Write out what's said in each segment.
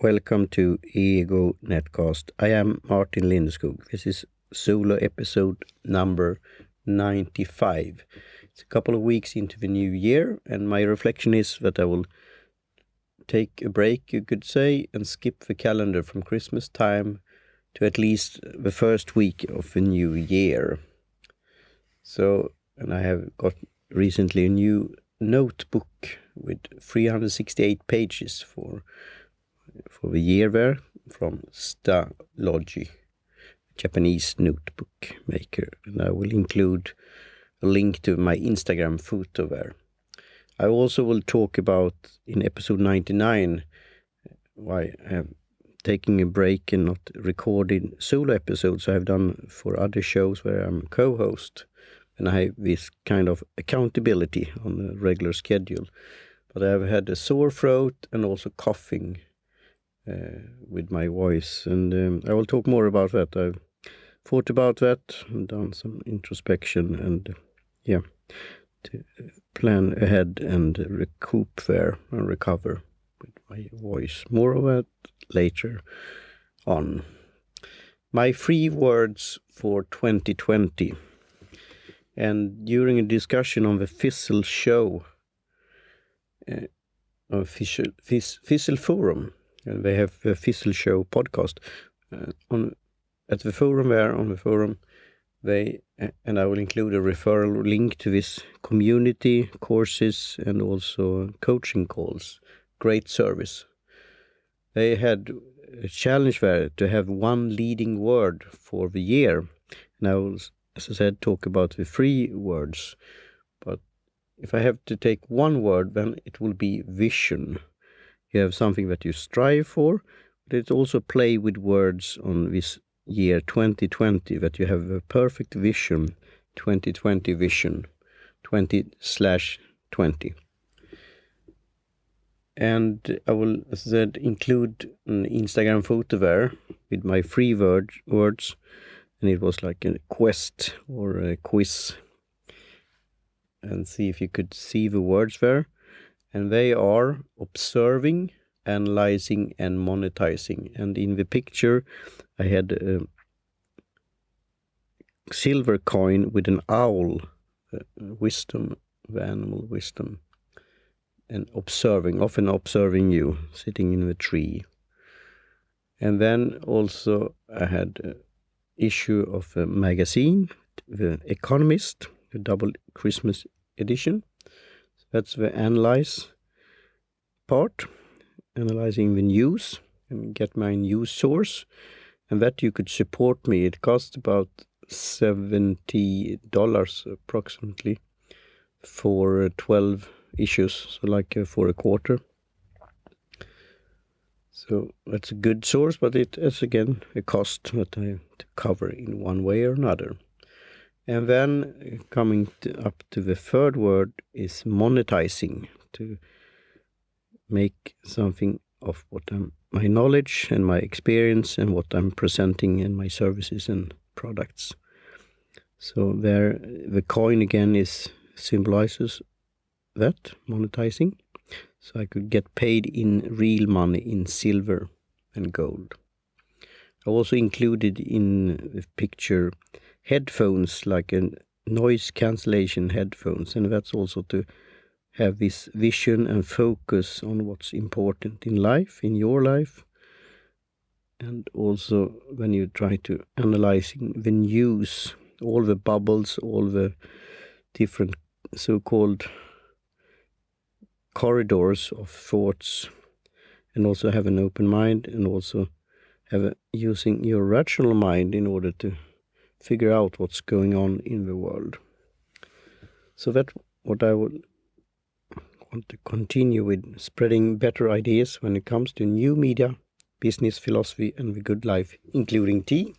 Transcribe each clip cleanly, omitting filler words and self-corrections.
Welcome to Ego Netcast. I am Martin Lindeskog. This is solo episode number 95. It's a couple of weeks into the new year, and my reflection is that I will take a break, you could say, and skip the calendar from Christmas time to at least the first week of the new year. And I have got recently a new notebook with 368 pages for the year there from Stalogy, Japanese notebook maker, and I will include a link to my Instagram photo there. I also will talk about in episode 99 why I am taking a break and not recording solo episodes I have done for other shows where I'm co-host, and I have this kind of accountability on a regular schedule. But I have had a sore throat and also coughing with my voice, and I will talk more about that. I've thought about that and done some introspection and to plan ahead and recoup there and recover with my voice. More of that later on. My 3 words for 2020. And during a discussion on the Fizzle show, Fizzle forum, and they have a Fizzle show podcast at the forum there. On the forum, and I will include a referral link to this community, courses, and also coaching calls. Great service. They had a challenge there to have one leading word for the year. And I will, as I said, talk about the 3 words. But if I have to take one word, then it will be vision. You have something that you strive for, but it also play with words on this year 2020, that you have a perfect vision, 2020 vision, 20/20. And I will, as I said, include an Instagram photo there with my 3 words, and it was like a quest or a quiz. And see if you could see the words there. And they are observing, analyzing, and monetizing. And in the picture, I had a silver coin with an owl, wisdom, the animal wisdom, and often observing you, sitting in the tree. And then also I had an issue of a magazine, The Economist, the double Christmas edition. That's the analyze part, analyzing the news and get my news source. And that you could support me. It cost about $70 approximately for 12 issues, so like for a quarter. So that's a good source, but it is again a cost that I have to cover in one way or another. And then coming up to the 3rd word is monetizing, to make something of what my knowledge and my experience and what I'm presenting in my services and products. So there, the coin again symbolizes that, monetizing. So I could get paid in real money, in silver and gold. I also included in the picture headphones, like a noise cancellation headphones, and that's also to have this vision and focus on what's important in life, in your life, and also when you try to analyzing the news, all the bubbles, all the different so-called corridors of thoughts, and also have an open mind, and also using your rational mind in order to figure out what's going on in the world. So that's what I would want to continue with, spreading better ideas when it comes to new media, business, philosophy, and the good life, including tea.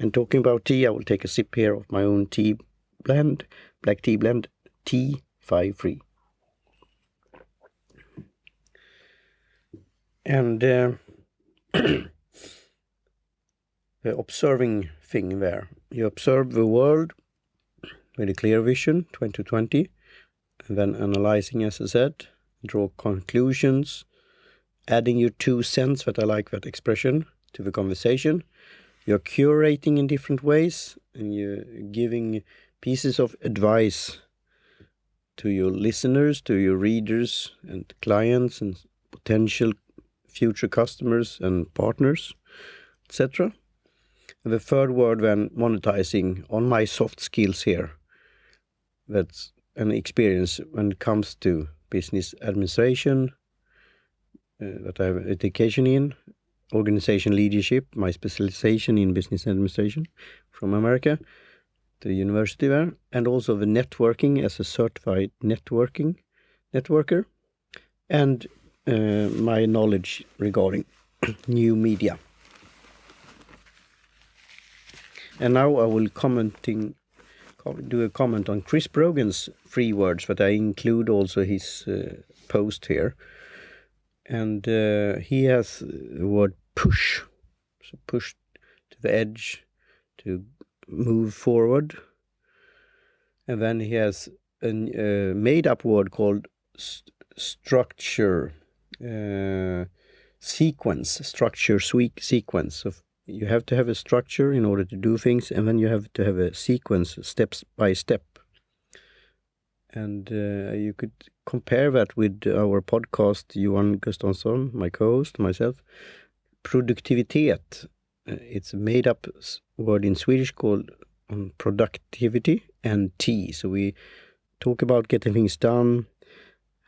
And talking about tea, I will take a sip here of my own tea blend, black tea blend, T53. And the observing thing there. You observe the world with a clear vision, 2020, and then analyzing, as I said, draw conclusions, adding your 2 cents, that I like that expression, to the conversation. You're curating in different ways, and you're giving pieces of advice to your listeners, to your readers and clients and potential future customers and partners, etc. And the third word, then, monetizing on my soft skills here. That's an experience when it comes to business administration, that I have education in, organization leadership, my specialization in business administration from America, the university there, and also the networking as a certified networker, and my knowledge regarding new media. And now I will do a comment on Chris Brogan's 3 words, that I include also his post here. And he has the word push, so push to the edge, to move forward. And then he has a made-up word called structure, sequence. So you have to have a structure in order to do things, and then you have to have a sequence, steps by step. And you could compare that with our podcast, Johan Gustafsson, my co-host, myself, produktivitet. It's a made-up word in Swedish called productivity and T. So we talk about getting things done,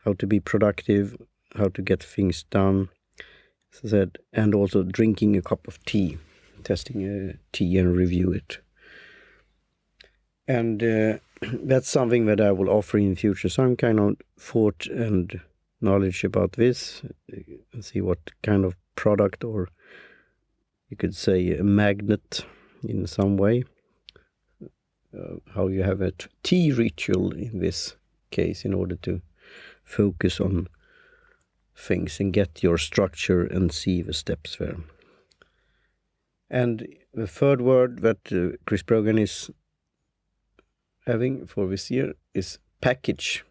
how to be productive, how to get things done, as I said, and also drinking a cup of tea, testing a tea and review it. And that's something that I will offer in the future, some kind of thought and knowledge about this, and see what kind of product, or you could say a magnet in some way, how you have a tea ritual in this case in order to focus on things and get your structure and see the steps there. And the third word that Chris Brogan is having for this year is package,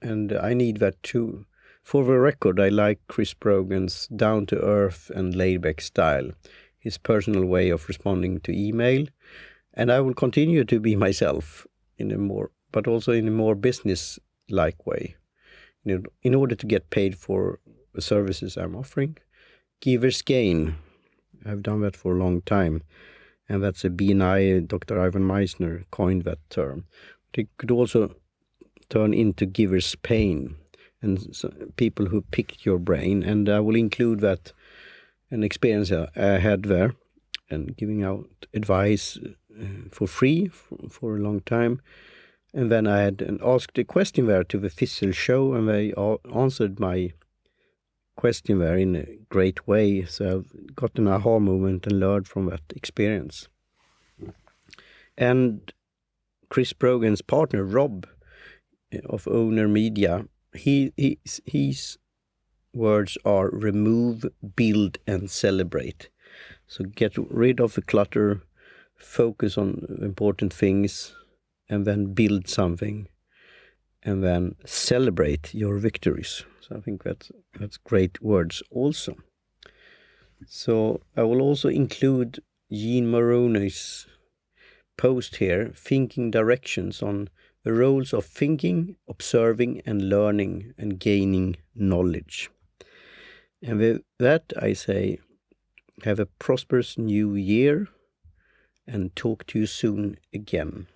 and I need that too. For the record, I like Chris Brogan's down-to-earth and laid-back style, his personal way of responding to email, and I will continue to be myself but also in a more business-like way, in order to get paid for the services I'm offering. Givers gain. I've done that for a long time. And that's a BNI, Dr. Ivan Meisner coined that term. But it could also turn into giver's pain, and people who picked your brain. And I will include that, an experience I had there, and giving out advice for free for a long time. And then I had asked a question there to the Fizzle show, and they all answered my question there in a great way. So I've got an aha moment and learned from that experience. And Chris Brogan's partner, Rob, of Owner Media, his words are remove, build, and celebrate. So get rid of the clutter, focus on important things, and then build something, and then celebrate your victories. So I think that's great words also. So I will also include Jean Moroney's post here, thinking directions on the roles of thinking, observing, and learning, and gaining knowledge. And with that, I say, have a prosperous new year, and talk to you soon again.